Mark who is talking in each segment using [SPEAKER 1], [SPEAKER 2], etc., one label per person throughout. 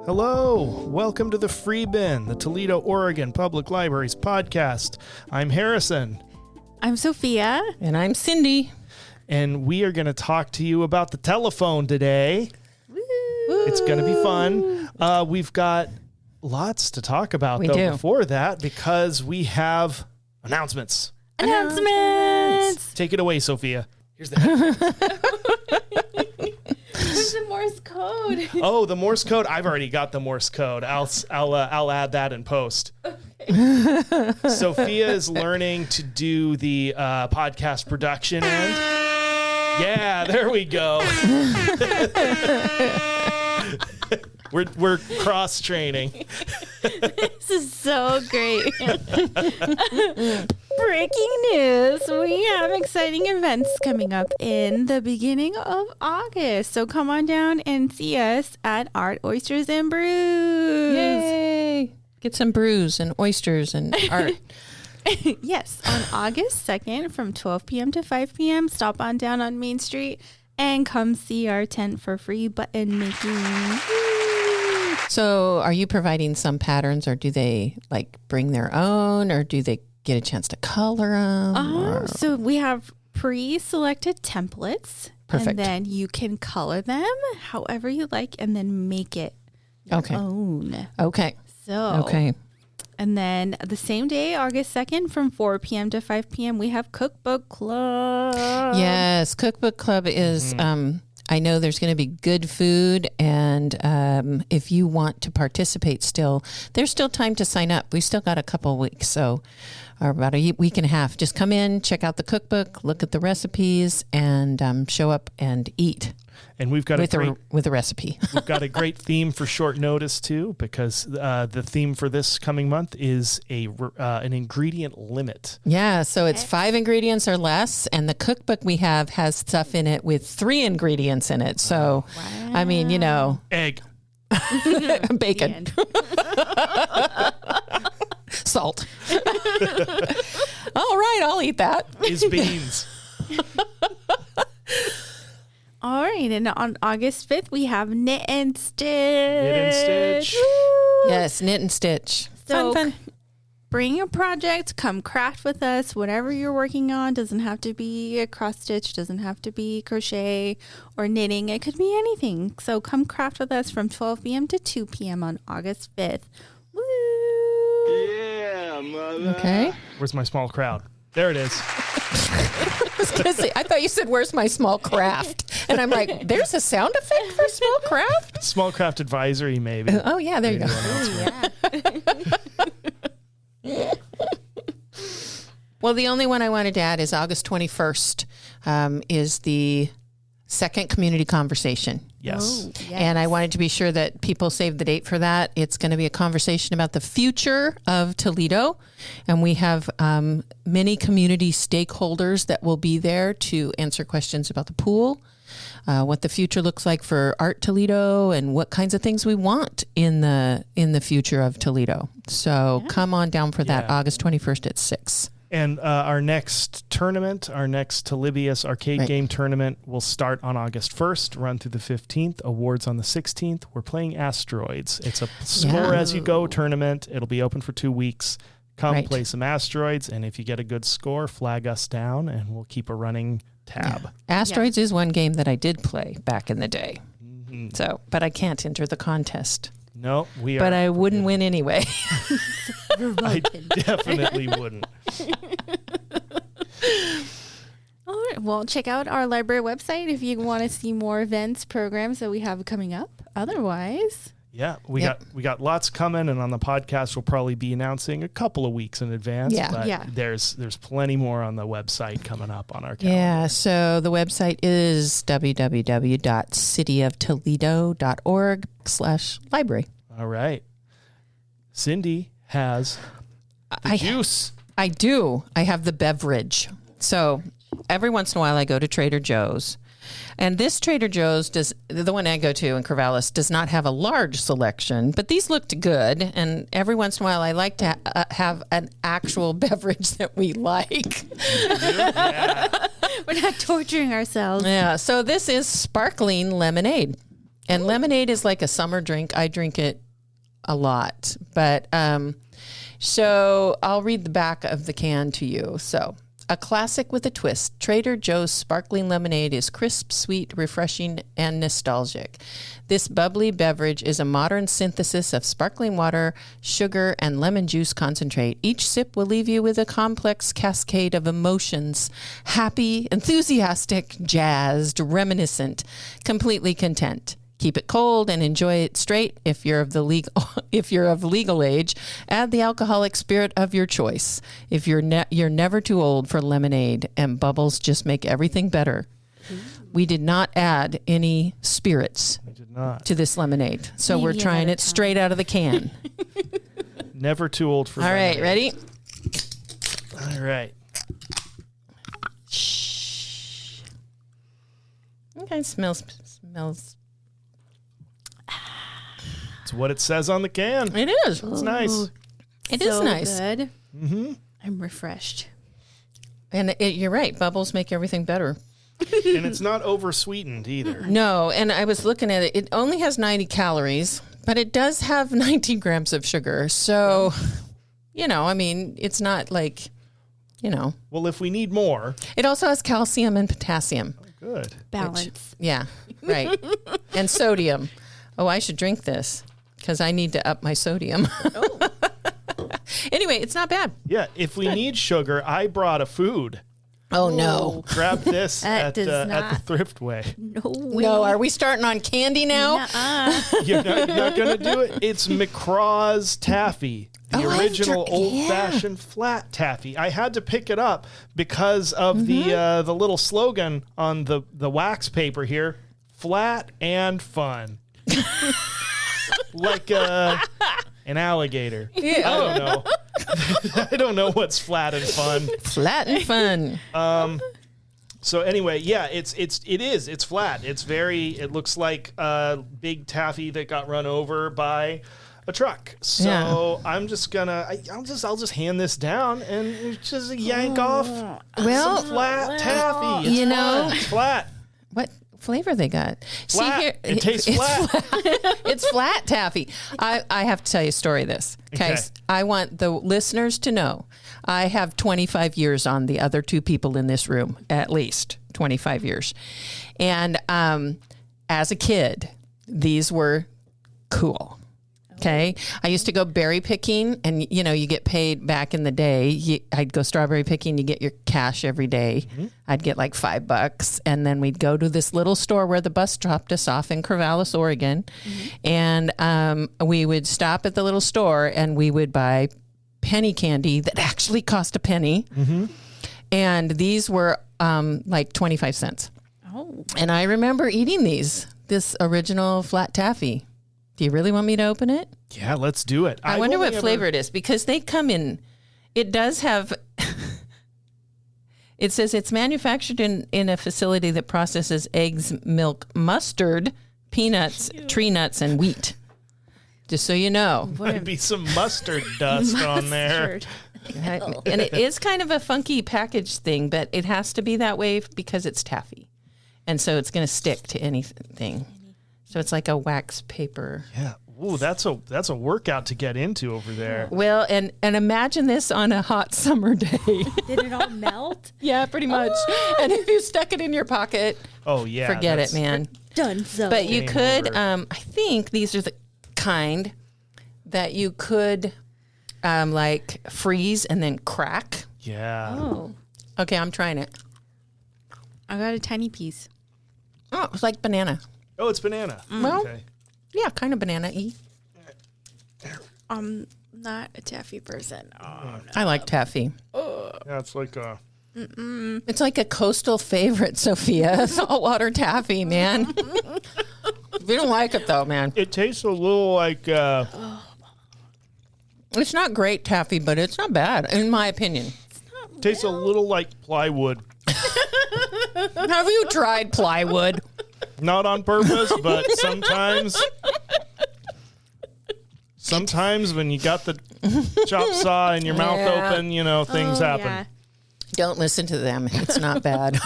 [SPEAKER 1] Hello, welcome to the Free Bin, the Toledo, Oregon Public Library's podcast. I'm Harrison.
[SPEAKER 2] I'm Sophia.
[SPEAKER 3] And I'm Cindy.
[SPEAKER 1] And we are going to talk to you about the telephone today.
[SPEAKER 2] Woo.
[SPEAKER 1] It's going to be fun. We've got lots to talk about, before that, because we have announcements.
[SPEAKER 2] Announcements!
[SPEAKER 1] Take it away, Sophia. Here's the
[SPEAKER 2] Where's the Morse code?
[SPEAKER 1] Oh, the Morse code. I've already got the Morse code. I'll add that in post. Okay. Sophia is learning to do the podcast production end. Yeah, there we go. We're cross training.
[SPEAKER 2] This is so great. Breaking news. We have exciting events coming up in the beginning of August. So come on down and see us at Art, Oysters, and Brews.
[SPEAKER 3] Yay! Get some brews and oysters and art.
[SPEAKER 2] Yes, on August 2nd from 12 p.m. to 5 p.m. Stop on down on Main Street and come see our tent for free button making.
[SPEAKER 3] So are you providing some patterns, or do they bring their own, or do they get a chance to color them?
[SPEAKER 2] So we have pre-selected templates.
[SPEAKER 3] Perfect.
[SPEAKER 2] And then you can color them however you like and then make it your own.
[SPEAKER 3] Okay.
[SPEAKER 2] Okay. And then the same day, August 2nd, from 4 p.m. to 5 p.m., we have Cookbook Club.
[SPEAKER 3] Yes, Cookbook Club is, I know there's going to be good food, and if you want to participate still, there's still time to sign up. We still got a couple of weeks, or about a week and a half. Just come in, check out the cookbook, look at the recipes, and show up and eat.
[SPEAKER 1] And we've got
[SPEAKER 3] with a recipe.
[SPEAKER 1] We've got a great theme for short notice too, because the theme for this coming month is an ingredient limit.
[SPEAKER 3] Yeah, so it's 5 ingredients or less, and the cookbook we have has stuff in it with 3 ingredients in it. So, wow. I mean,
[SPEAKER 1] egg,
[SPEAKER 3] bacon, salt. All right, I'll eat that.
[SPEAKER 1] Is beans.
[SPEAKER 2] All right, and on August 5th, we have Knit and Stitch.
[SPEAKER 1] Knit and Stitch.
[SPEAKER 2] Woo!
[SPEAKER 3] Yes, knit and stitch.
[SPEAKER 2] So
[SPEAKER 3] Fun.
[SPEAKER 2] Bring a project, come craft with us, whatever you're working on. Doesn't have to be a cross stitch, doesn't have to be crochet or knitting. It could be anything. So come craft with us from 12 p.m. to 2 p.m. on August 5th. Woo!
[SPEAKER 1] Yeah, mother.
[SPEAKER 3] Okay.
[SPEAKER 1] Where's my small crowd? There it is.
[SPEAKER 3] I thought you said, "Where's my small craft?" And I'm like, "There's a sound effect for small craft."
[SPEAKER 1] Small craft advisory, maybe.
[SPEAKER 3] Oh yeah, there you go.
[SPEAKER 2] Yeah.
[SPEAKER 3] Well, the only one I wanted to add is August 21st is the second community conversation.
[SPEAKER 1] Yes.
[SPEAKER 2] Oh, yes.
[SPEAKER 3] And I wanted to be sure that people save the date for that. It's going to be a conversation about the future of Toledo. And we have many community stakeholders that will be there to answer questions about the pool, what the future looks like for Art Toledo, and what kinds of things we want in the future of Toledo. So come on down for that, August 21st at 6.
[SPEAKER 1] And our next tournament, our next Tolibius arcade game tournament, will start on August 1st, run through the 15th, awards on the 16th. We're playing Asteroids. It's a score-as-you-go tournament. It'll be open for 2 weeks. Come play some Asteroids, and if you get a good score, flag us down, and we'll keep a running tab.
[SPEAKER 3] Yeah. Asteroids is one game that I did play back in the day. Mm-hmm. So, but I can't enter the contest.
[SPEAKER 1] No,
[SPEAKER 3] But I wouldn't win anyway.
[SPEAKER 1] I definitely wouldn't.
[SPEAKER 2] All right. Well, check out our library website if you want to see more events, programs that we have coming up. Otherwise,
[SPEAKER 1] yeah, we got lots coming, and on the podcast we'll probably be announcing a couple of weeks in advance. But there's plenty more on the website coming up on our calendar.
[SPEAKER 3] Yeah, so the website is www.cityoftoledo.org/library.
[SPEAKER 1] All right. Cindy has the juice.
[SPEAKER 3] I do. I have the beverage. So every once in a while I go to Trader Joe's. And this Trader Joe's, the one I go to in Corvallis, does not have a large selection, but these looked good. And every once in a while, I like to have an actual beverage that we like.
[SPEAKER 2] We're not torturing ourselves.
[SPEAKER 3] Yeah. So this is sparkling lemonade. And lemonade is like a summer drink. I drink it a lot. But so I'll read the back of the can to you. So, a classic with a twist. Trader Joe's sparkling lemonade is crisp, sweet, refreshing, and nostalgic. This bubbly beverage is a modern synthesis of sparkling water, sugar, and lemon juice concentrate. Each sip will leave you with a complex cascade of emotions. Happy, enthusiastic, jazzed, reminiscent, completely content. Keep it cold and enjoy it straight. If you're of legal age, add the alcoholic spirit of your choice. If you're never too old for lemonade, and bubbles just make everything better. We did not add any spirits to this lemonade, so we're trying it straight out of the can.
[SPEAKER 1] Never too old for
[SPEAKER 3] lemonade.
[SPEAKER 1] All right,
[SPEAKER 3] ready?
[SPEAKER 1] All right.
[SPEAKER 3] Shh. Okay, smells.
[SPEAKER 1] It's what it says on the can.
[SPEAKER 3] It is.
[SPEAKER 1] It's nice.
[SPEAKER 3] It is nice.
[SPEAKER 2] Good. Mm-hmm. I'm refreshed.
[SPEAKER 3] And you're right. Bubbles make everything better.
[SPEAKER 1] And it's not over sweetened either.
[SPEAKER 3] No. And I was looking at it. It only has 90 calories, but it does have 19 grams of sugar. So, I mean, it's not like,
[SPEAKER 1] Well, if we need more.
[SPEAKER 3] It also has calcium and potassium.
[SPEAKER 1] Good.
[SPEAKER 2] Balance.
[SPEAKER 3] Yeah, right. And sodium. Oh, I should drink this because I need to up my sodium. Oh. Anyway, it's not bad.
[SPEAKER 1] Yeah, if we need sugar, I brought a food.
[SPEAKER 3] Oh, no.
[SPEAKER 1] Grab this at the Thriftway.
[SPEAKER 2] No way.
[SPEAKER 3] No, are we starting on candy now?
[SPEAKER 1] You're not going to do it? It's McCraw's Taffy. The original old-fashioned flat taffy. I had to pick it up because of the little slogan on the wax paper here, flat and fun. Like an alligator. Yeah. I don't know. I don't know what's flat and fun.
[SPEAKER 3] Flat and fun.
[SPEAKER 1] So anyway, yeah, it is. It's flat. It looks like a big taffy that got run over by a truck. So I'm just I'll just hand this down and just yank off some flat taffy. It's flat.
[SPEAKER 3] What flavor they got?
[SPEAKER 1] Flat.
[SPEAKER 3] See here,
[SPEAKER 1] it tastes flat.
[SPEAKER 3] It's flat taffy. I have to tell you a story of this. Okay. I want the listeners to know I have 25 years on the other two people in this room, at least 25 years. And as a kid, these were cool. Okay. I used to go berry picking and, you get paid back in the day. I'd go strawberry picking. You get your cash every day. Mm-hmm. I'd get like $5. And then we'd go to this little store where the bus dropped us off in Corvallis, Oregon. Mm-hmm. And we would stop at the little store and we would buy penny candy that actually cost a penny. Mm-hmm. And these were like 25 cents. Oh. And I remember eating this original flat taffy. Do you really want me to open it?
[SPEAKER 1] Yeah, let's do it.
[SPEAKER 3] I wonder what flavor it is because they come in. It does have. It says it's manufactured in a facility that processes eggs, milk, mustard, peanuts, tree nuts, and wheat. Just so you know.
[SPEAKER 1] Might be some mustard dust on there.
[SPEAKER 3] And it is kind of a funky package thing, but it has to be that way because it's taffy. And so it's going to stick to anything. So it's like a wax paper.
[SPEAKER 1] Yeah. Ooh, that's a workout to get into over there.
[SPEAKER 3] Well, and imagine this on a hot summer day.
[SPEAKER 2] Did it all melt?
[SPEAKER 3] Yeah, pretty much. Oh. And if you stuck it in your pocket, forget it, man.
[SPEAKER 2] Done so.
[SPEAKER 3] But you could, I think these are the kind that you could like freeze and then crack.
[SPEAKER 1] Yeah.
[SPEAKER 2] Oh.
[SPEAKER 3] Okay, I'm trying it.
[SPEAKER 2] I got a tiny piece.
[SPEAKER 3] Oh, it's like banana.
[SPEAKER 1] Oh, it's banana.
[SPEAKER 3] Well,
[SPEAKER 1] okay.
[SPEAKER 3] Yeah, kind of banana-y.
[SPEAKER 2] I'm not a taffy person. Oh, no.
[SPEAKER 3] I like taffy.
[SPEAKER 1] Yeah, it's like a...
[SPEAKER 3] Mm-mm. It's like a coastal favorite, Sophia. Saltwater taffy, man. We don't like it, though, man.
[SPEAKER 1] It tastes a little like...
[SPEAKER 3] It's not great taffy, but it's not bad, in my opinion.
[SPEAKER 1] It tastes a little like plywood.
[SPEAKER 3] Have you tried plywood?
[SPEAKER 1] Not on purpose, but sometimes when you got the chop saw in your mouth open, things happen. Yeah.
[SPEAKER 3] Don't listen to them. It's not bad.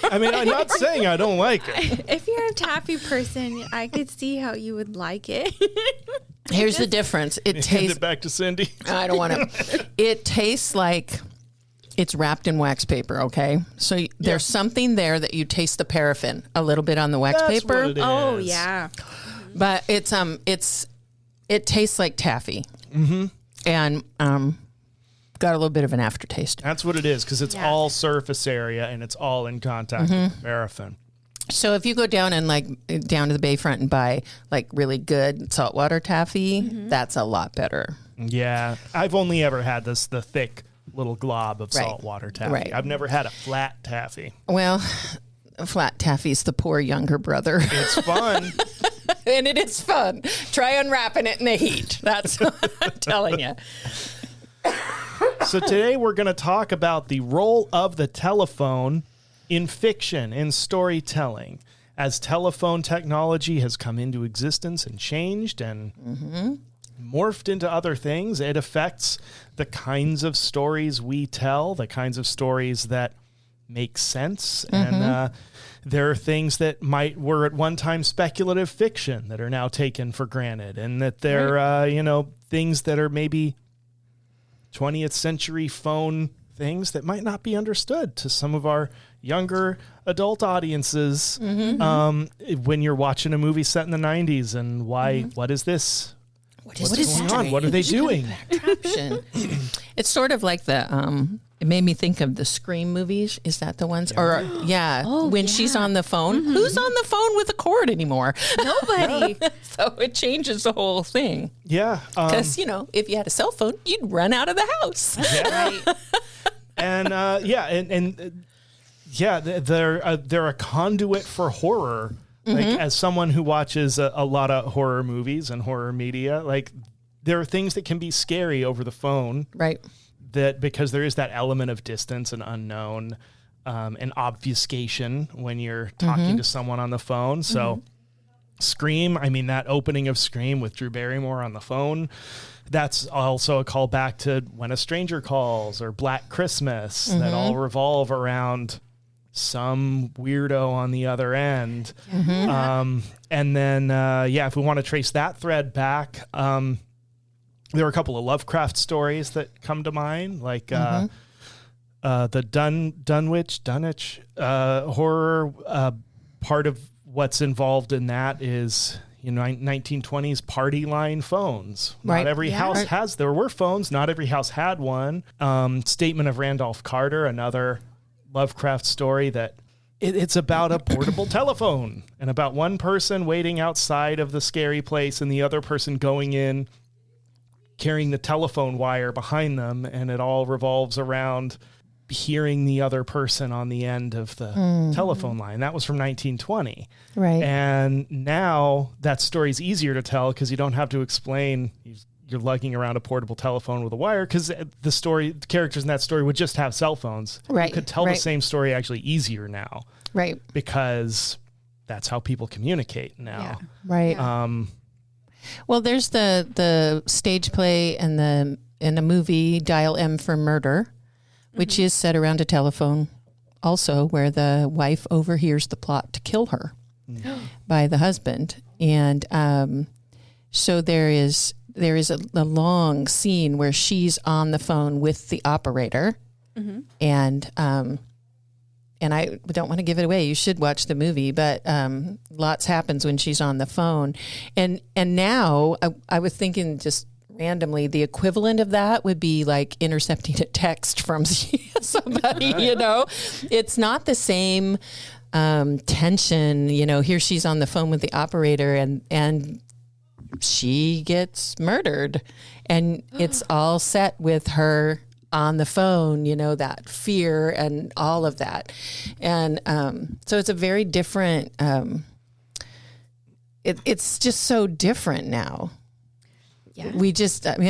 [SPEAKER 1] I mean, I'm not saying I don't like it.
[SPEAKER 2] If you're a taffy person, I could see how you would like it.
[SPEAKER 3] Here's the difference. It
[SPEAKER 1] Hand
[SPEAKER 3] tastes.
[SPEAKER 1] it back to Cindy.
[SPEAKER 3] I don't want to. It tastes like it's wrapped in wax paper. Okay, so there's something there that you taste the paraffin a little bit on the wax
[SPEAKER 1] That's
[SPEAKER 3] paper.
[SPEAKER 1] what it is.
[SPEAKER 2] Oh yeah.
[SPEAKER 3] But it tastes like taffy, and got a little bit of an aftertaste.
[SPEAKER 1] That's what it is, because it's all surface area and it's all in contact with paraffin.
[SPEAKER 3] So if you go down and down to the bayfront and buy like really good saltwater taffy, that's a lot better.
[SPEAKER 1] Yeah, I've only ever had the thick little glob of saltwater taffy.
[SPEAKER 3] Right.
[SPEAKER 1] I've never had a flat taffy.
[SPEAKER 3] Well, flat taffy's the poor younger brother.
[SPEAKER 1] It's fun.
[SPEAKER 3] And it is fun. Try unwrapping it in the heat. That's what I'm telling you.
[SPEAKER 1] So today we're going to talk about the role of the telephone in fiction, in storytelling. As telephone technology has come into existence and changed and morphed into other things, it affects the kinds of stories we tell, the kinds of stories that make sense. And there are things that were at one time speculative fiction that are now taken for granted, and that they're, things that are maybe 20th century phone things that might not be understood to some of our younger adult audiences when you're watching a movie set in the 90s and what is this? What's going on? What are they doing?
[SPEAKER 3] It's sort of like it made me think of the Scream movies. Is that the ones? Or when she's on the phone. Who's on the phone with a cord anymore?
[SPEAKER 2] Nobody.
[SPEAKER 3] So it changes the whole thing.
[SPEAKER 1] Yeah.
[SPEAKER 3] Because, if you had a cell phone, you'd run out of the house.
[SPEAKER 1] Yeah. They're a conduit for horror. Like, as someone who watches a lot of horror movies and horror media, like, there are things that can be scary over the phone.
[SPEAKER 3] Right.
[SPEAKER 1] That because there is that element of distance and unknown and obfuscation when you're talking to someone on the phone. So Scream, I mean, that opening of Scream with Drew Barrymore on the phone, that's also a callback to When a Stranger Calls or Black Christmas that all revolve around some weirdo on the other end. And then, if we want to trace that thread back, there are a couple of Lovecraft stories that come to mind, like the Dunwich horror. Part of what's involved in that is 1920s party line phones. Not every house has. There were phones. Not every house had one. Statement of Randolph Carter, another Lovecraft story that it's about a portable telephone and about one person waiting outside of the scary place and the other person going in, carrying the telephone wire behind them, and it all revolves around hearing the other person on the end of the telephone line. That was from 1920.
[SPEAKER 3] Right.
[SPEAKER 1] And now that story's easier to tell because you don't have to explain you're lugging around a portable telephone with a wire, because the characters in that story would just have cell phones.
[SPEAKER 3] Right.
[SPEAKER 1] You could tell the same story actually easier now.
[SPEAKER 3] Right.
[SPEAKER 1] Because that's how people communicate now.
[SPEAKER 2] Yeah.
[SPEAKER 3] Right. Well, there's the stage play and the movie Dial M for Murder, which is set around a telephone also, where the wife overhears the plot to kill her by the husband. And so there is a long scene where she's on the phone with the operator, and I don't want to give it away. You should watch the movie, but lots happens when she's on the phone. And now I was thinking just randomly, the equivalent of that would be like intercepting a text from somebody, It's not the same tension, here she's on the phone with the operator and she gets murdered, and it's all set with her on the phone, that fear and all of that. And so it's a very different, it's just so different now. Yeah.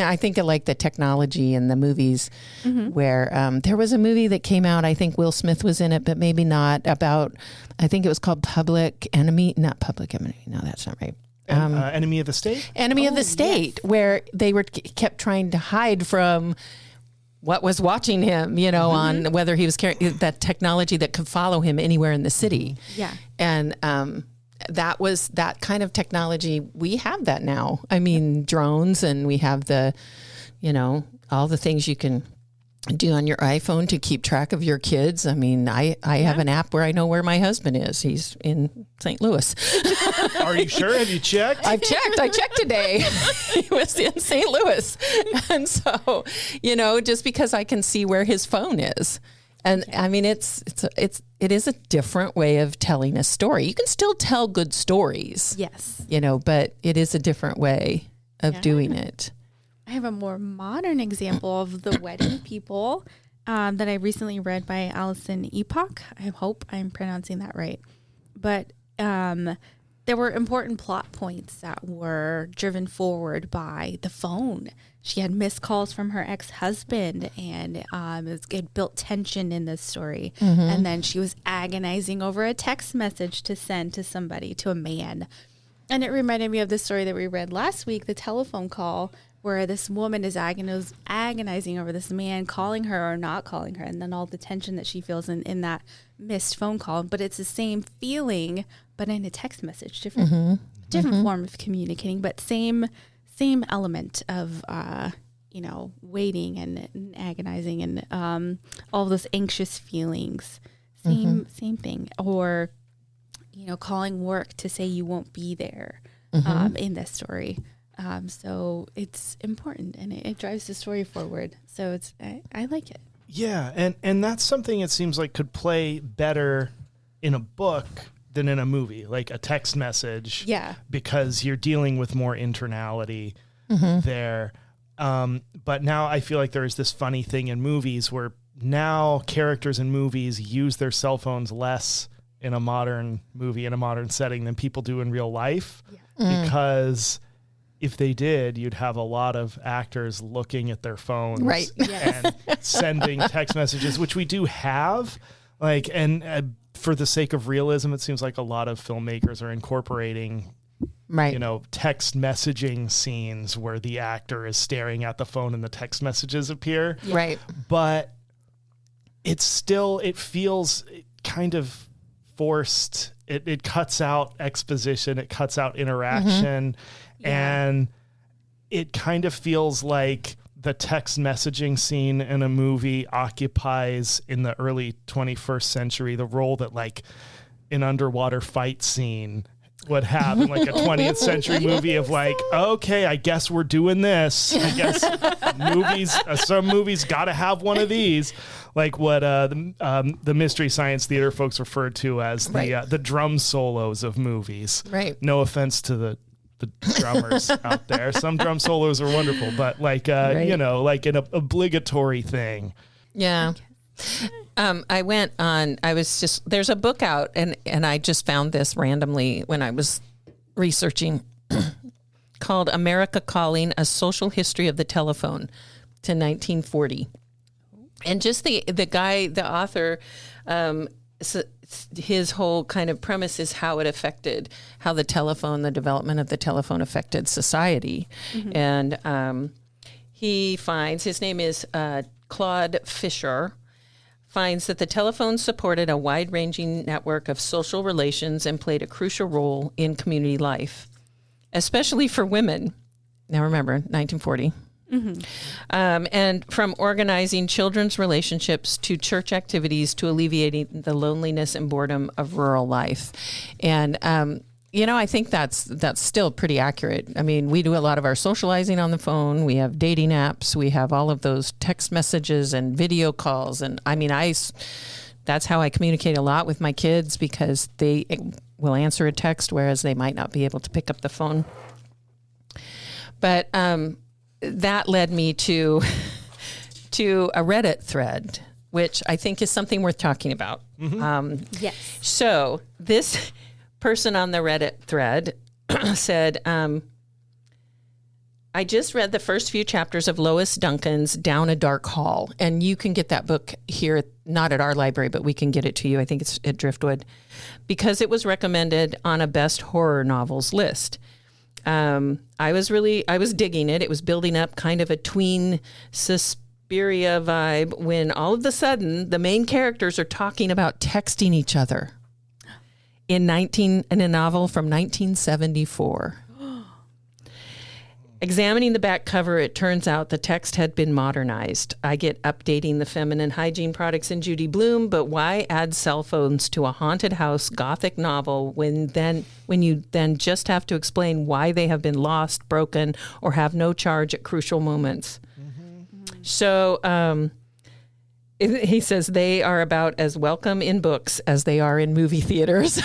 [SPEAKER 3] I think of like the technology in the movies where there was a movie that came out, I think Will Smith was in it, but maybe not, about, I think it was called Public Enemy. No, that's not right.
[SPEAKER 1] Enemy of the State?
[SPEAKER 3] Enemy of the State, where they kept trying to hide from what was watching him, on whether he was carrying that technology that could follow him anywhere in the city.
[SPEAKER 2] Yeah.
[SPEAKER 3] And that was that kind of technology. We have that now. I mean, drones, and we have the, all the things you can do on your iPhone to keep track of your kids. I mean, I have an app where I know where my husband is. He's in St. Louis.
[SPEAKER 1] Are you sure? Have you checked?
[SPEAKER 3] I've checked. I checked today. He was in St. Louis. And so, just because I can see where his phone is. And I mean, it is a different way of telling a story. You can still tell good stories.
[SPEAKER 2] Yes.
[SPEAKER 3] But it is a different way of doing it.
[SPEAKER 2] I have a more modern example of The Wedding People that I recently read by Alison Espach. I hope I'm pronouncing that right. But there were important plot points that were driven forward by the phone. She had missed calls from her ex-husband, and it built tension in this story. Mm-hmm. And then she was agonizing over a text message to send to somebody, to a man. And it reminded me of the story that we read last week, the telephone call, where this woman is agonizing over this man calling her or not calling her, and then all the tension that she feels in that missed phone call. But it's the same feeling, but in a text message, different form of communicating, but same element of waiting and agonizing and all those anxious feelings. Same thing. Or calling work to say you won't be there in this story. So it's important, and it drives the story forward. So I like it.
[SPEAKER 1] Yeah, and that's something it seems like could play better in a book than in a movie, like a text message.
[SPEAKER 2] Yeah.
[SPEAKER 1] Because you're dealing with more internality there. But now I feel like there's this funny thing in movies where now characters in movies use their cell phones less in a modern movie, in a modern setting, than people do in real life. Yeah. Because if they did, you'd have a lot of actors looking at their phones,
[SPEAKER 3] right?
[SPEAKER 1] And sending text messages, which we do have. For the sake of realism, it seems like a lot of filmmakers are incorporating, text messaging scenes where the actor is staring at the phone and the text messages appear.
[SPEAKER 3] Right.
[SPEAKER 1] But it feels kind of forced. It cuts out exposition. It cuts out interaction. And it kind of feels like the text messaging scene in a movie occupies in the early 21st century the role that like an underwater fight scene would have in like a 20th century movie of like, okay, I guess we're doing this. I guess some movies got to have one of these, like what the Mystery Science Theater folks referred to as the drum solos of movies.
[SPEAKER 3] Right.
[SPEAKER 1] No offense to the drummers out there. Some drum solos are wonderful, but like like an obligatory thing.
[SPEAKER 3] Yeah. There's a book out and I just found this randomly when I was researching called America Calling: A Social History of the Telephone to 1940. And just the author, his whole kind of premise is how it affected, how the development of the telephone affected society. Mm-hmm. And he finds, his name is Claude Fisher, finds that the telephone supported a wide-ranging network of social relations and played a crucial role in community life, especially for women. Now remember, 1940. Mm-hmm. And from organizing children's relationships to church activities to alleviating the loneliness and boredom of rural life. And, I think that's still pretty accurate. I mean, we do a lot of our socializing on the phone. We have dating apps. We have all of those text messages and video calls. And I mean, that's how I communicate a lot with my kids because they will answer a text, whereas they might not be able to pick up the phone. But, that led me to a Reddit thread, which I think is something worth talking about. Mm-hmm.
[SPEAKER 2] Yes.
[SPEAKER 3] So this person on the Reddit thread said, I just read the first few chapters of Lois Duncan's Down a Dark Hall. And you can get that book here, not at our library, but we can get it to you. I think it's at Driftwood, because it was recommended on a best horror novels list. I was digging it. It was building up kind of a tween Suspiria vibe when all of a sudden the main characters are talking about texting each other in a novel from 1974. Examining the back cover, it turns out the text had been modernized. I get updating the feminine hygiene products in Judy Blume, but why add cell phones to a haunted house gothic novel when you then just have to explain why they have been lost, broken, or have no charge at crucial moments? Mm-hmm. So he says they are about as welcome in books as they are in movie theaters.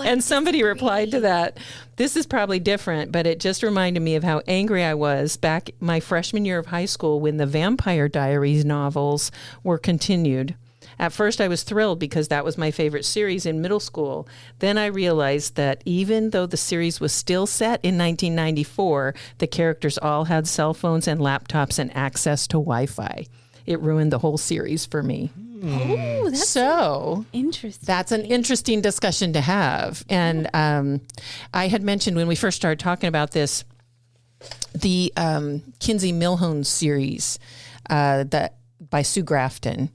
[SPEAKER 3] And somebody replied to that, this is probably different, but it just reminded me of how angry I was back my freshman year of high school when the Vampire Diaries novels were continued. At first, I was thrilled because that was my favorite series in middle school. Then I realized that even though the series was still set in 1994, the characters all had cell phones and laptops and access to Wi-Fi. It ruined the whole series for me.
[SPEAKER 2] Oh, that's
[SPEAKER 3] so
[SPEAKER 2] interesting.
[SPEAKER 3] That's an interesting discussion to have. And I had mentioned when we first started talking about this, the Kinsey Milhone series that by Sue Grafton.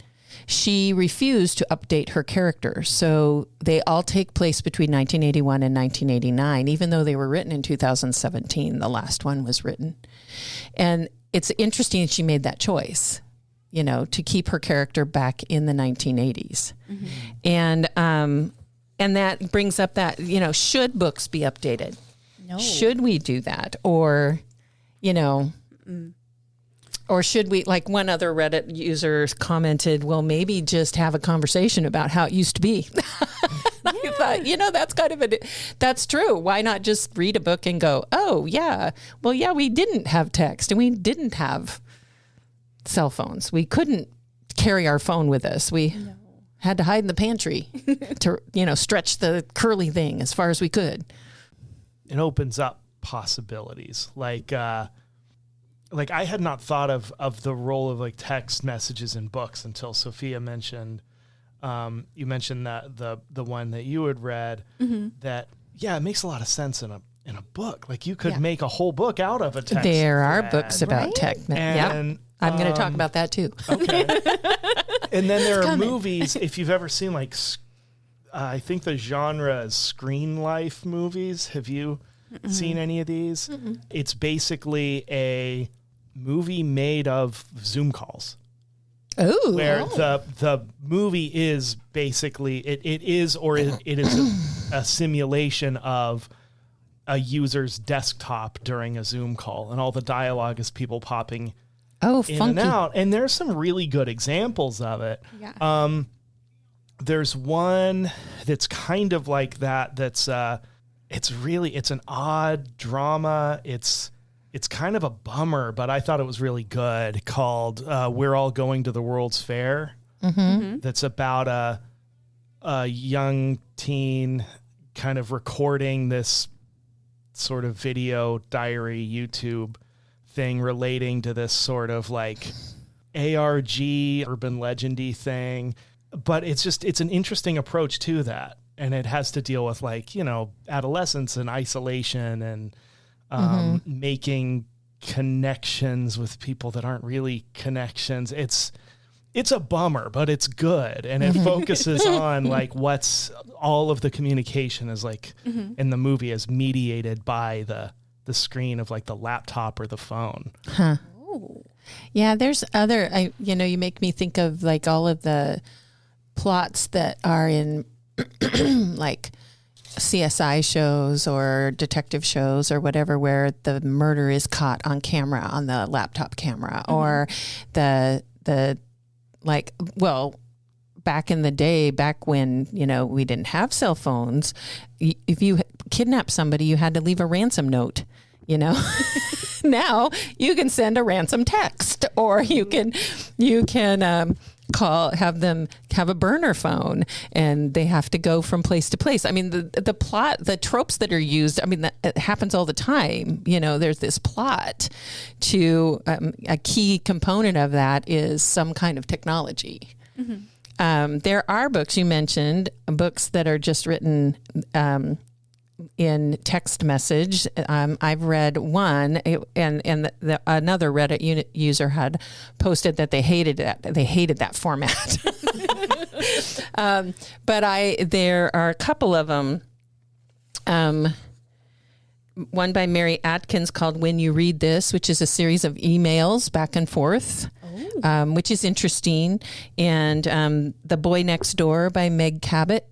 [SPEAKER 3] She refused to update her characters. So they all take place between 1981 and 1989, even though they were written in 2017. The last one was written. And it's interesting that she made that choice, you know, to keep her character back in the 1980s. Mm-hmm. And that brings up that, you know, should books be updated?
[SPEAKER 2] No.
[SPEAKER 3] Should we do that? Or, you know, or should we, like one other Reddit user commented, well, maybe just have a conversation about how it used to be. I thought, you know, that's kind of that's true. Why not just read a book and go, oh, yeah, well, yeah, we didn't have text and we didn't have cell phones. We couldn't carry our phone with us. We had to hide in the pantry to, you know, stretch the curly thing as far as we could.
[SPEAKER 1] It opens up possibilities. Like I had not thought of the role of like text messages in books until Sophia mentioned, you mentioned that the one that you had read, that, yeah, it makes a lot of sense in a book. Like you could make a whole book out of a text.
[SPEAKER 3] There are
[SPEAKER 1] thread.
[SPEAKER 3] books about text. Yeah. I'm going to talk about that too.
[SPEAKER 1] Okay. And then there are movies, if you've ever seen like, I think the genre is screen life movies. Have you seen any of these? It's basically a movie made of Zoom calls.
[SPEAKER 3] Oh.
[SPEAKER 1] Where the movie is basically, it is a simulation of a user's desktop during a Zoom call. And all the dialogue is people popping in
[SPEAKER 3] funky.
[SPEAKER 1] and out. And there's some really good examples of it.
[SPEAKER 2] Yeah.
[SPEAKER 1] There's one that's kind of like that. That's it's an odd drama. It's kind of a bummer, but I thought it was really good, called We're All Going to the World's Fair. That's about a young teen kind of recording this sort of video diary YouTube thing relating to this sort of like ARG urban legendy thing. But it's an interesting approach to that. And it has to deal with like, you know, adolescence and isolation and making connections with people that aren't really connections. It's a bummer, but it's good. And it focuses on like what's all of the communication is like in the movie is mediated by the screen of like the laptop or the phone.
[SPEAKER 3] Huh. Ooh. Yeah, there's other, you make me think of like all of the plots that are in like CSI shows or detective shows or whatever, where the murder is caught on camera, on the laptop camera, or the like, well, back in the day, back when, we didn't have cell phones, if you kidnapped somebody, you had to leave a ransom note, Now you can send a ransom text, or you can have a burner phone, and they have to go from place to place. I mean, the plot, the tropes that are used, I mean, it happens all the time. There's this plot to a key component of that is some kind of technology. There are books you mentioned, books that are just written in text message. I've read one, another Reddit user had posted that they hated that. They hated that format. But there are a couple of them. One by Mary Atkins called When You Read This, which is a series of emails back and forth, which is interesting. And The Boy Next Door by Meg Cabot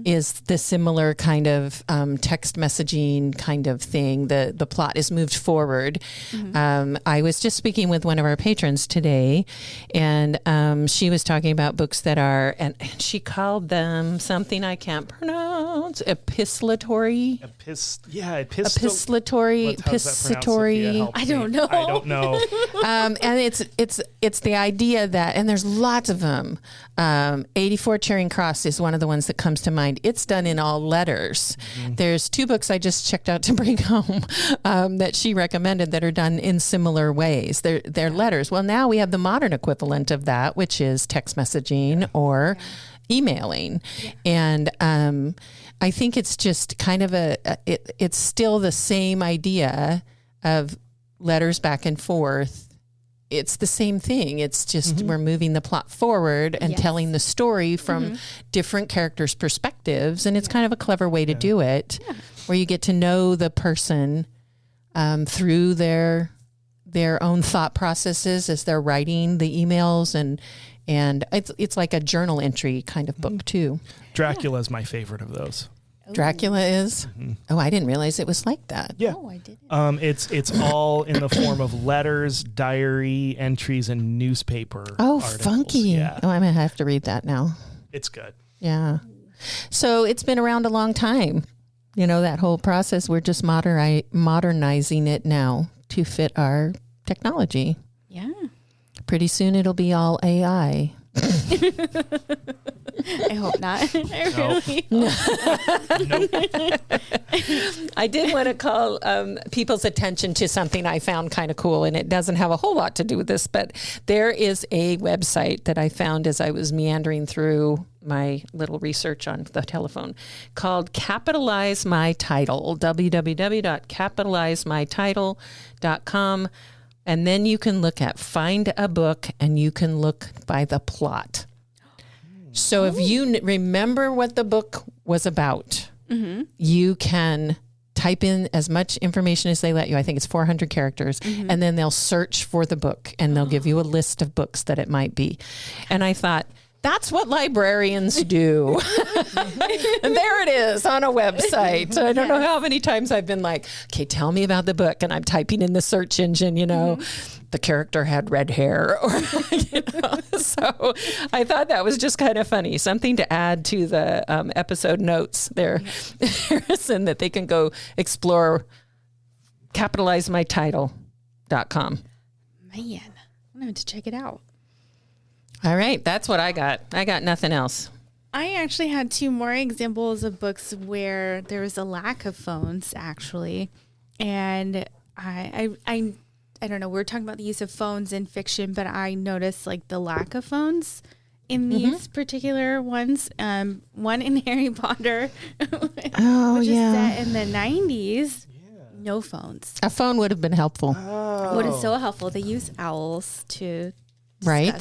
[SPEAKER 3] is the similar kind of text messaging kind of thing. The plot is moved forward. I was just speaking with one of our patrons today, and she was talking about books that are, and she called them something I can't pronounce, epistolatory. Epistolatory.
[SPEAKER 2] I don't know.
[SPEAKER 3] And it's the idea that, and there's lots of them. 84 Charing Cross is one of the ones that comes to mind. It's done in all letters. There's 2 books I just checked out to bring home that she recommended that are done in similar ways. They're letters. Well, now we have the modern equivalent of that, which is text messaging or emailing. And I think it's just kind of it's still the same idea of letters back and forth. It's the same thing. It's just we're moving the plot forward and telling the story from different characters' perspectives. And it's kind of a clever way to do it, where you get to know the person through their own thought processes as they're writing the emails. And it's like a journal entry kind of book too.
[SPEAKER 1] Dracula is my favorite of those.
[SPEAKER 3] Dracula is? Oh, I didn't realize it was like that.
[SPEAKER 1] Yeah.
[SPEAKER 2] Oh, I didn't.
[SPEAKER 1] It's all in the form of letters, diary entries, and newspaper articles.
[SPEAKER 3] Funky.
[SPEAKER 1] Yeah.
[SPEAKER 3] Oh, I'm going to have to read that now.
[SPEAKER 1] It's good.
[SPEAKER 3] Yeah. So it's been around a long time. You know, that whole process, we're just modernizing it now to fit our technology.
[SPEAKER 2] Yeah.
[SPEAKER 3] Pretty soon it'll be all AI.
[SPEAKER 2] I hope not.
[SPEAKER 3] I did want to call people's attention to something I found kind of cool, and it doesn't have a whole lot to do with this, but there is a website that I found as I was meandering through my little research on the telephone called Capitalize My Title, www.capitalizemytitle.com. And then you can look at find a book, and you can look by the plot. So if you remember what the book was about, you can type in as much information as they let you. I think it's 400 characters. And then they'll search for the book, and they'll give you a list of books that it might be. And I thought, that's what librarians do. And there it is on a website. I don't know how many times I've been like, okay, tell me about the book. And I'm typing in the search engine, the character had red hair. Or, So I thought that was just kind of funny. Something to add to the episode notes there, Harrison, that they can go explore capitalizemytitle.com.
[SPEAKER 2] Man, I'm going to have to check it out.
[SPEAKER 3] All right, that's what I got. I got nothing else.
[SPEAKER 2] I actually had 2 more examples of books where there was a lack of phones, actually. And I don't know, we're talking about the use of phones in fiction, but I noticed like the lack of phones in these particular ones. One in Harry Potter, which is set in the 90s. No phones.
[SPEAKER 3] A phone would have been helpful.
[SPEAKER 2] What is so helpful? They use owls to
[SPEAKER 3] Right.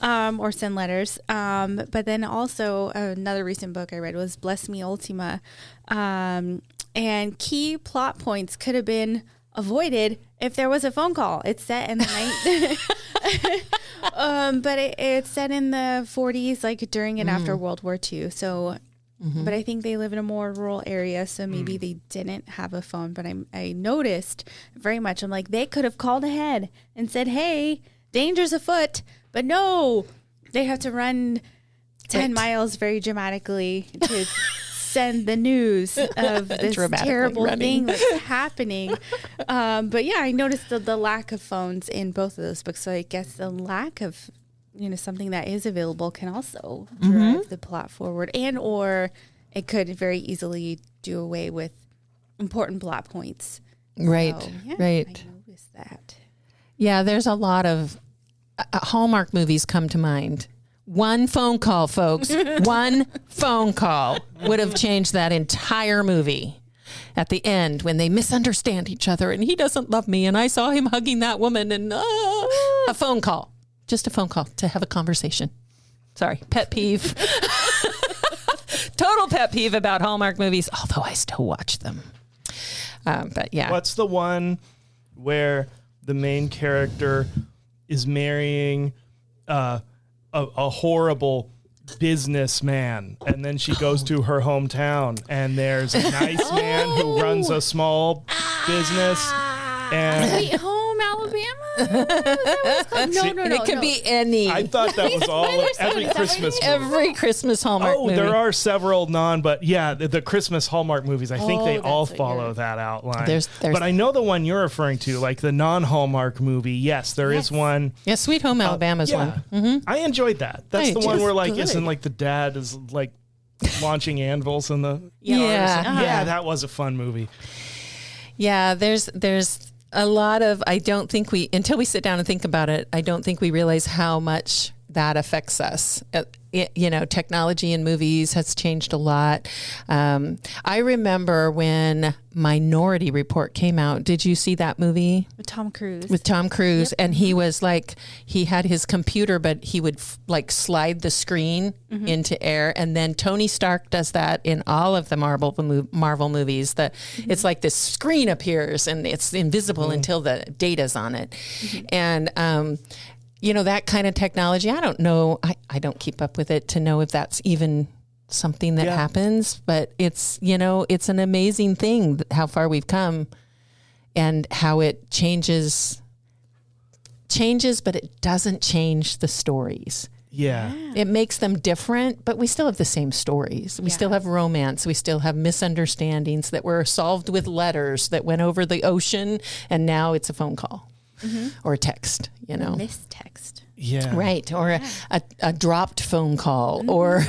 [SPEAKER 2] Or send letters. But then also another recent book I read was Bless Me Ultima. And key plot points could have been avoided if there was a phone call. It's set in the night. But it's set in the 40s, like during and after World War II. So, but I think they live in a more rural area, so maybe they didn't have a phone. But I noticed very much, I'm like, they could have called ahead and said, hey, danger's afoot. But no, they have to run 10 miles very dramatically to send the news of this terrible thing that's happening. But yeah, I noticed the lack of phones in both of those books. So I guess the lack of, something that is available can also drive the plot forward, and or it could very easily do away with important plot points.
[SPEAKER 3] Right,
[SPEAKER 2] so, yeah,
[SPEAKER 3] right.
[SPEAKER 2] I noticed that.
[SPEAKER 3] Yeah, there's a lot of Hallmark movies come to mind One phone call, folks. One phone call would have changed that entire movie. At the end, when they misunderstand each other and he doesn't love me and I saw him hugging that woman and a phone call. Just a phone call to have a conversation. Sorry, pet peeve. Total pet peeve about Hallmark movies, although I still watch them. But yeah.
[SPEAKER 1] What's the one where the main character is marrying a horrible businessman, and then she goes to her hometown and there's a nice man who runs a small business and
[SPEAKER 2] Sweet Home Alabama? Is that what it's called? No.
[SPEAKER 3] It could be any.
[SPEAKER 1] I thought that was all of every Christmas movie.
[SPEAKER 3] Every Christmas Hallmark movie.
[SPEAKER 1] There are several but yeah, the Christmas Hallmark movies, I think they all follow that outline.
[SPEAKER 3] There's
[SPEAKER 1] but I know the one you're referring to, like the non-Hallmark movie. Yes, there is one.
[SPEAKER 3] Yeah, Sweet Home Alabama's one. Mm-hmm.
[SPEAKER 1] I enjoyed that. That's the one where isn't like the dad is like launching anvils in the
[SPEAKER 3] yeah,
[SPEAKER 1] that was a fun movie.
[SPEAKER 3] Yeah, there's a lot of, I don't think until we sit down and think about it, I don't think we realize how much that affects us. Technology in movies has changed a lot. I remember when Minority Report came out. Did you see that movie?
[SPEAKER 2] With Tom Cruise.
[SPEAKER 3] Yep. And he was like, he had his computer, but he would slide the screen into air. And then Tony Stark does that in all of the Marvel movies. It's like this screen appears and it's invisible until the data's on it. And, that kind of technology, I don't know. I don't keep up with it to know if that's even something that happens, but it's an amazing thing how far we've come and how it changes, but it doesn't change the stories.
[SPEAKER 1] Yeah.
[SPEAKER 3] It makes them different, but we still have the same stories. We still have romance. We still have misunderstandings that were solved with letters that went over the ocean, and now it's a phone call. Or a text,
[SPEAKER 2] Mistext.
[SPEAKER 1] Yeah.
[SPEAKER 3] Right. Or a dropped phone call or,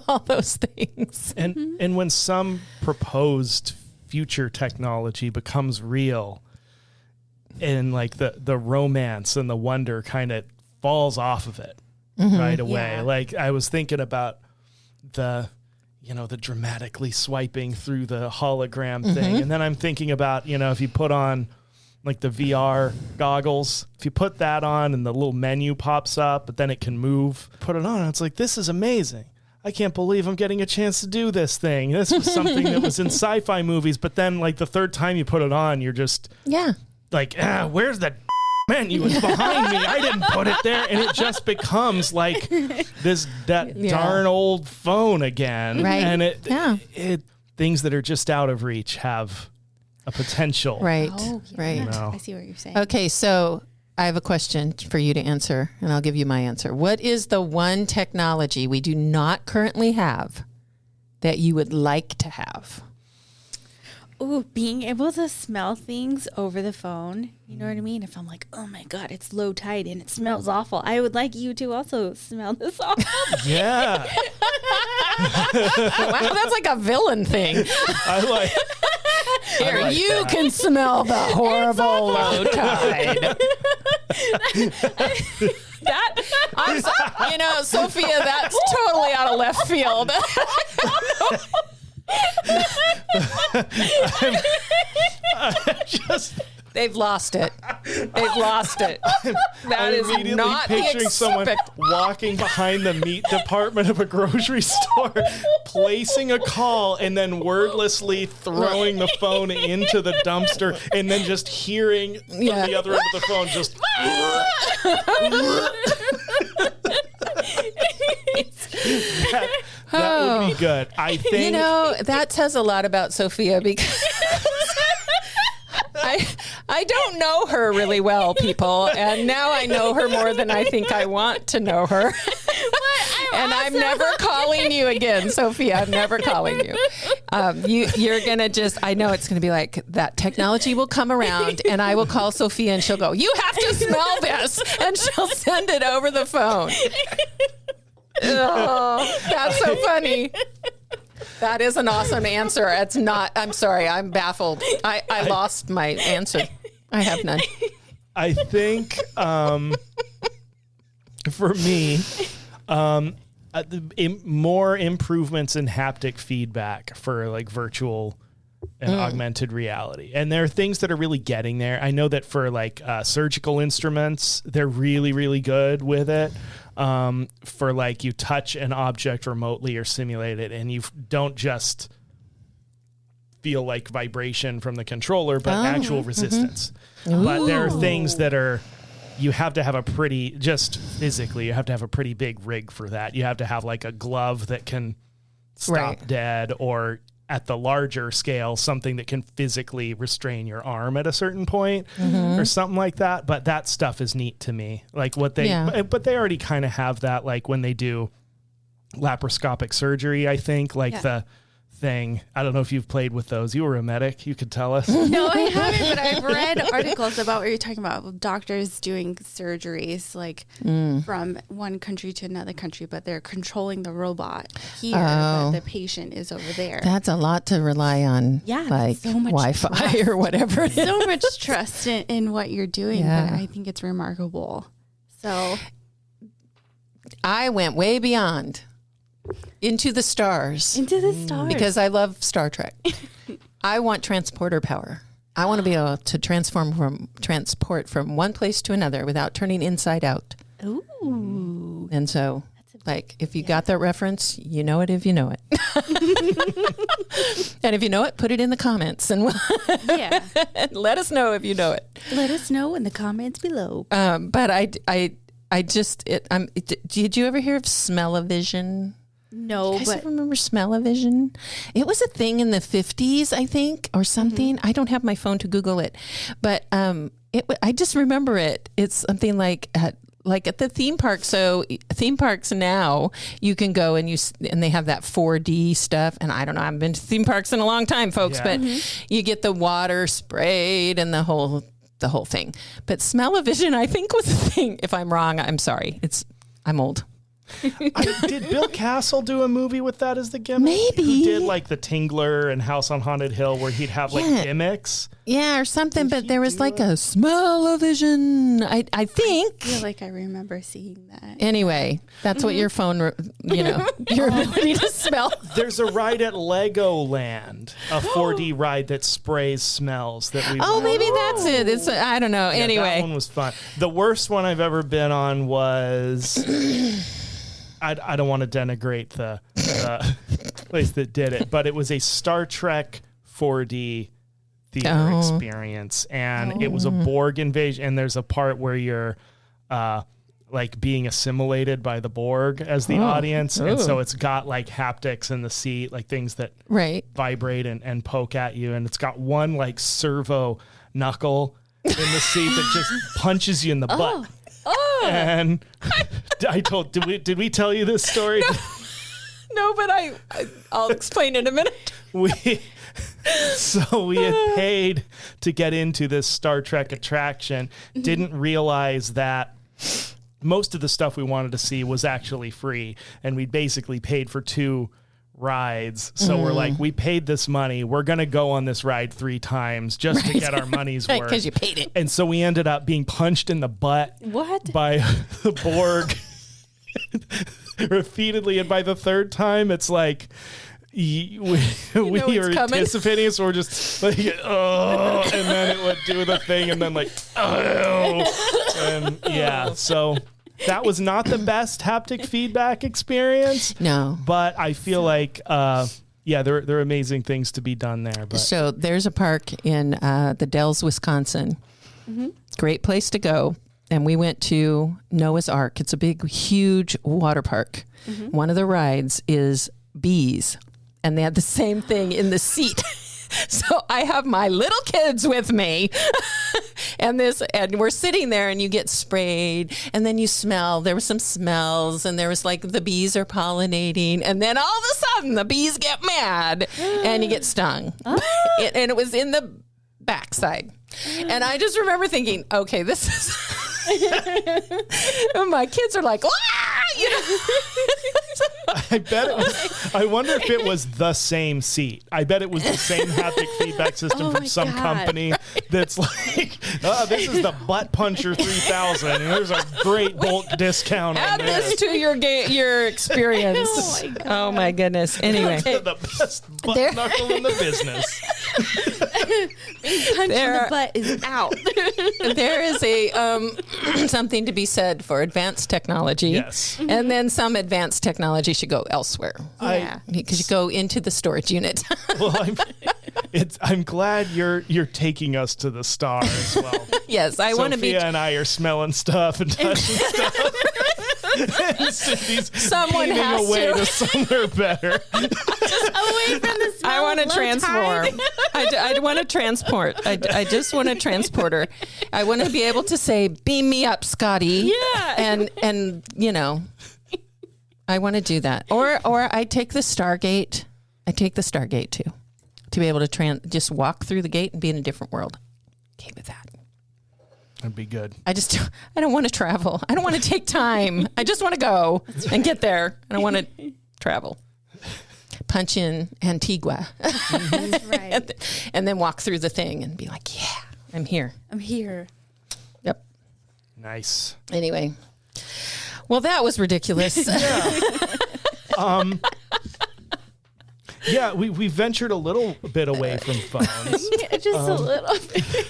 [SPEAKER 3] all those things.
[SPEAKER 1] And when some proposed future technology becomes real and like the romance and the wonder kind of falls off of it right away.
[SPEAKER 2] Yeah.
[SPEAKER 1] Like I was thinking about the dramatically swiping through the hologram thing. And then I'm thinking about, if you put on like the VR goggles, if you put that on and the little menu pops up, but then it can move, put it on. And it's like, this is amazing. I can't believe I'm getting a chance to do this thing. This was something that was in sci-fi movies, but then like the third time you put it on, you're just like, where's that menu? It's behind me. I didn't put it there. And it just becomes like that darn old phone again.
[SPEAKER 3] Right.
[SPEAKER 1] And it things that are just out of reach have a potential.
[SPEAKER 3] Right.
[SPEAKER 2] Oh, yeah.
[SPEAKER 3] Right.
[SPEAKER 1] No.
[SPEAKER 2] I see what you're saying.
[SPEAKER 3] Okay, so I have a question for you to answer, and I'll give you my answer. What is the one technology we do not currently have that you would like to have?
[SPEAKER 2] Ooh, being able to smell things over the phone. You know what I mean? If I'm like, oh my God, it's low tide and it smells awful. I would like you to also smell this awful.
[SPEAKER 1] Yeah.
[SPEAKER 3] Wow, that's like a villain thing.
[SPEAKER 1] I like
[SPEAKER 3] Here,
[SPEAKER 1] like
[SPEAKER 3] you
[SPEAKER 1] that.
[SPEAKER 3] can smell the horrible low tide. Sophia, that's totally out of left field. They've lost it. They've lost it. That is
[SPEAKER 1] immediately
[SPEAKER 3] not
[SPEAKER 1] picturing someone walking behind the meat department of a grocery store, placing a call, and then wordlessly throwing the phone into the dumpster, and then just hearing from the other end of the phone just. That would be good. I think.
[SPEAKER 3] That says a lot about Sophia because I don't know her really well, people, and now I know her more than I think I want to know her. And I'm never calling you again, Sophia. I'm never calling you. You're going to just, I know it's going to be like that technology will come around and I will call Sophia and she'll go, you have to smell this. And she'll send it over the phone. Oh, that's so funny. That is an awesome answer. It's not, I'm sorry, I'm baffled. I lost my answer. I have none.
[SPEAKER 1] I think for me, More improvements in haptic feedback for like virtual and augmented reality. And there are things that are really getting there. I know that for like surgical instruments, they're really, really good with it. For like you touch an object remotely or simulate it and you don't just feel like vibration from the controller, but actual resistance. But there are things that are, you have to have a pretty, just physically, you have to have a pretty big rig for that. You have to have like a glove that can stop dead, or at the larger scale, something that can physically restrain your arm at a certain point or something like that. But that stuff is neat to me. Like what they, but they already kind of have that, like when they do laparoscopic surgery, I think, like the thing. I don't know if you've played with those. You were a medic. You could tell us.
[SPEAKER 2] No, I haven't, but I've read articles about what you're talking about. Doctors doing surgeries like from one country to another country, but they're controlling the robot here, but the patient is over there.
[SPEAKER 3] That's a lot to rely on.
[SPEAKER 2] Yeah.
[SPEAKER 3] Like
[SPEAKER 2] so much
[SPEAKER 3] Wi-Fi
[SPEAKER 2] trust.
[SPEAKER 3] or whatever.
[SPEAKER 2] So much trust in what you're doing, but I think it's remarkable. So
[SPEAKER 3] I went way beyond. Into the stars.
[SPEAKER 2] Into the stars.
[SPEAKER 3] Because I love Star Trek. I want transporter power. I want to be able to transport from one place to another without turning inside out.
[SPEAKER 2] Ooh.
[SPEAKER 3] And so, like, if you got that reference, you know it if you know it. And if you know it, put it in the comments and let us know if you know it.
[SPEAKER 2] Let us know in the comments below.
[SPEAKER 3] But I just, did you ever hear of smell-o-vision?
[SPEAKER 2] No,
[SPEAKER 3] you guys
[SPEAKER 2] but
[SPEAKER 3] remember smell-o-vision? It was a thing in the 50s, I think, or something. I don't have my phone to Google it, but I just remember it. It's something like at the theme park. So theme parks now, you can go and they have that 4D stuff. And I don't know, I haven't been to theme parks in a long time, folks, but you get the water sprayed and the whole thing. But smell-o-vision, I think, was a thing. If I'm wrong, I'm sorry. I'm old.
[SPEAKER 1] Did Bill Castle do a movie with that as the gimmick?
[SPEAKER 3] Maybe.
[SPEAKER 1] Who did like The Tingler and House on Haunted Hill, where he'd have like gimmicks?
[SPEAKER 3] Yeah, or something. But there was like a smell-o-vision, I think.
[SPEAKER 2] I feel like I remember seeing that.
[SPEAKER 3] Anyway, that's what your phone, your ability to smell.
[SPEAKER 1] There's a ride at Legoland, a 4D ride that sprays smells that we.
[SPEAKER 3] Oh, maybe that's it. It's I don't know.
[SPEAKER 1] Yeah,
[SPEAKER 3] anyway,
[SPEAKER 1] that one was fun. The worst one I've ever been on was. I don't want to denigrate the place that did it, but it was a Star Trek 4D theater experience, and it was a Borg invasion. And there's a part where you're like being assimilated by the Borg as the audience, and so it's got like haptics in the seat, like things that vibrate and poke at you, and it's got one like servo knuckle in the seat that just punches you in the butt. And did we tell you this story?
[SPEAKER 3] No, but I'll explain in a minute.
[SPEAKER 1] We had paid to get into this Star Trek attraction, didn't realize that most of the stuff we wanted to see was actually free, and we basically paid for 2 rides. So we're like, we paid this money. We're going to go on this ride 3 times just to get our money's worth.
[SPEAKER 3] Because you paid it.
[SPEAKER 1] And so we ended up being punched in the butt by the Borg repeatedly. And by the 3rd time, it's like, we are anticipating it, so we're just like, oh, and then it would do the thing, and then like, oh, and so that was not the best haptic feedback experience.
[SPEAKER 3] No,
[SPEAKER 1] but I feel like, there are amazing things to be done there. But.
[SPEAKER 3] So there's a park in the Dells, Wisconsin. Great place to go. And we went to Noah's Ark. It's a big, huge water park. One of the rides is bees. And they had the same thing in the seat. So I have my little kids with me and we're sitting there, and you get sprayed, and then you smell. There were some smells, and there was like the bees are pollinating, and then all of a sudden the bees get mad and you get stung. And it was in the backside. And I just remember thinking, okay, this is... my kids are like, ah!
[SPEAKER 1] I bet it was, I wonder if it was the same seat. I bet it was the same haptic feedback system from some company that's like, this is the Butt Puncher 3000, and there's a great bulk discount on
[SPEAKER 3] Add this to your experience. Oh my goodness. Anyway.
[SPEAKER 1] The best butt knuckle in the business.
[SPEAKER 2] Punch in the butt is out.
[SPEAKER 3] There is a something to be said for advanced technology.
[SPEAKER 1] Yes.
[SPEAKER 3] And then some advanced technology should go elsewhere.
[SPEAKER 2] Yeah.
[SPEAKER 3] Because you go into the storage unit.
[SPEAKER 1] Well, I'm glad you're taking us to the star as well.
[SPEAKER 3] Yes, I want to be.
[SPEAKER 1] Sophia and I are smelling stuff and touching stuff. And Cindy's
[SPEAKER 3] Someone
[SPEAKER 1] beaming
[SPEAKER 3] has
[SPEAKER 1] away
[SPEAKER 3] to.
[SPEAKER 1] somewhere better.
[SPEAKER 2] Away from the smell
[SPEAKER 3] I want to
[SPEAKER 2] of low
[SPEAKER 3] transform.
[SPEAKER 2] tide.
[SPEAKER 3] I want to transport. I just want to transporter. I want to be able to say, "Beam me up, Scotty."
[SPEAKER 2] Yeah.
[SPEAKER 3] And you know, I want to do that. Or I take the Stargate. I take the Stargate too, to be able to just walk through the gate and be in a different world. Okay with that.
[SPEAKER 1] That'd be good.
[SPEAKER 3] I don't want to travel. I don't want to take time. I just want to go and get there. I don't want to travel. Punch in Antigua.
[SPEAKER 2] That's right.
[SPEAKER 3] And then walk through the thing and be like, yeah, I'm here.
[SPEAKER 2] I'm here.
[SPEAKER 3] Yep.
[SPEAKER 1] Nice.
[SPEAKER 3] Anyway. Well, that was ridiculous.
[SPEAKER 1] Yeah, we ventured a little bit away from phones.
[SPEAKER 2] Just a little.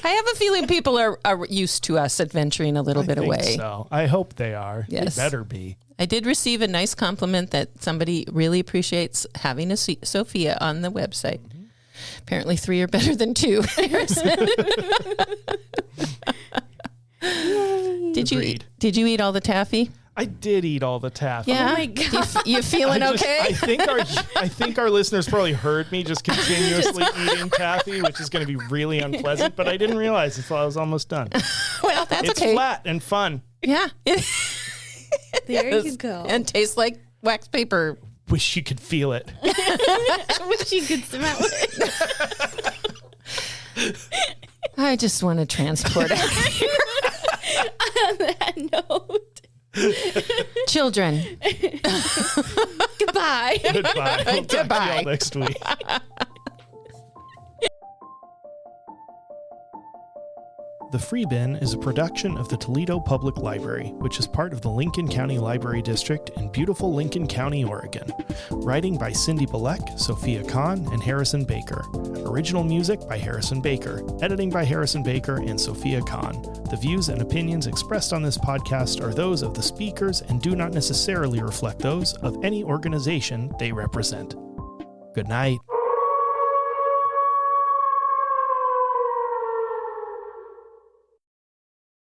[SPEAKER 3] I have a feeling people are used to us adventuring a little bit
[SPEAKER 1] I think
[SPEAKER 3] away.
[SPEAKER 1] so. I hope they are.
[SPEAKER 3] Yes.
[SPEAKER 1] They better be.
[SPEAKER 3] I did receive a nice compliment that somebody really appreciates having a Sophia on the website. Mm-hmm. Apparently 3 are better than 2. Did you eat all the taffy?
[SPEAKER 1] I did eat all the taffy.
[SPEAKER 3] Yeah.
[SPEAKER 2] Oh my God.
[SPEAKER 3] You feeling okay?
[SPEAKER 1] I think our listeners probably heard me just continuously eating taffy, which is going to be really unpleasant, but I didn't realize until I was almost done.
[SPEAKER 3] Well, that's
[SPEAKER 1] It's
[SPEAKER 3] okay.
[SPEAKER 1] flat and fun.
[SPEAKER 3] Yeah.
[SPEAKER 2] There you go.
[SPEAKER 3] And tastes like wax paper.
[SPEAKER 1] Wish you could feel it.
[SPEAKER 2] I wish you could smell it.
[SPEAKER 3] I just want to transport it.
[SPEAKER 2] On that note.
[SPEAKER 3] Children.
[SPEAKER 2] Goodbye.
[SPEAKER 1] Goodbye. We'll talk to
[SPEAKER 3] Goodbye.
[SPEAKER 1] y'all next week. The Free Bin is a production of the Toledo Public Library, which is part of the Lincoln County Library District in beautiful Lincoln County, Oregon. Writing by Cindy Bilek, Sophia Kahn, and Harrison Baker. Original music by Harrison Baker. Editing by Harrison Baker and Sophia Kahn. The views and opinions expressed on this podcast are those of the speakers and do not necessarily reflect those of any organization they represent. Good night.